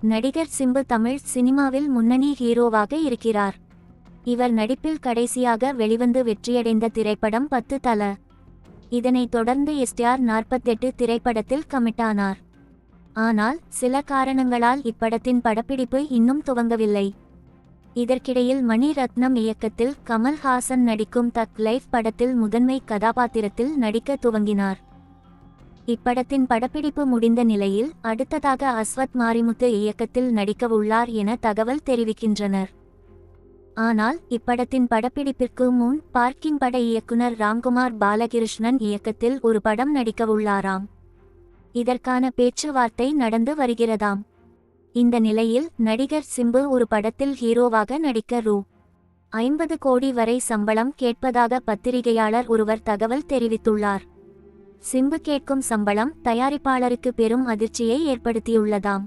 நடிகர் சிம்பு தமிழ் சினிமாவில் முன்னணி ஹீரோவாக இருக்கிறார். இவர் நடிப்பில் கடைசியாக வெளிவந்து வெற்றியடைந்த திரைப்படம் 10 தல. இதனைத் தொடர்ந்து STR 48 திரைப்படத்தில் கமிட்டானார். ஆனால் சில காரணங்களால் இப்படத்தின் படப்பிடிப்பு இன்னும் துவங்கவில்லை. இதற்கிடையில் மணி ரத்னம் இயக்கத்தில் கமல்ஹாசன் நடிக்கும் தக் லைஃப் படத்தில் முதன்மை கதாபாத்திரத்தில் நடிக்க துவங்கினார். இப்படத்தின் படப்பிடிப்பு முடிந்த நிலையில் அடுத்ததாக அஸ்வத் மாரிமுத்து இயக்கத்தில் நடிக்கவுள்ளார் என தகவல் தெரிவிக்கின்றனர். ஆனால் இப்படத்தின் படப்பிடிப்பிற்கு முன் பார்க்கிங் பட இயக்குனர் ராம்குமார் பாலகிருஷ்ணன் இயக்கத்தில் ஒரு படம் நடிக்கவுள்ளாராம். இதற்கான பேச்சுவார்த்தை நடந்து வருகிறதாம். இந்த நிலையில் நடிகர் சிம்பு ஒரு படத்தில் ஹீரோவாக நடிக்க ரூ.50 கோடி வரை சம்பளம் கேட்பதாக பத்திரிகையாளர் ஒருவர் தகவல் தெரிவித்துள்ளார். சிம்பு கேட்கும் சம்பளம் தயாரிப்பாளருக்கு பெரும் அதிர்ச்சியை ஏற்படுத்தியுள்ளதாம்.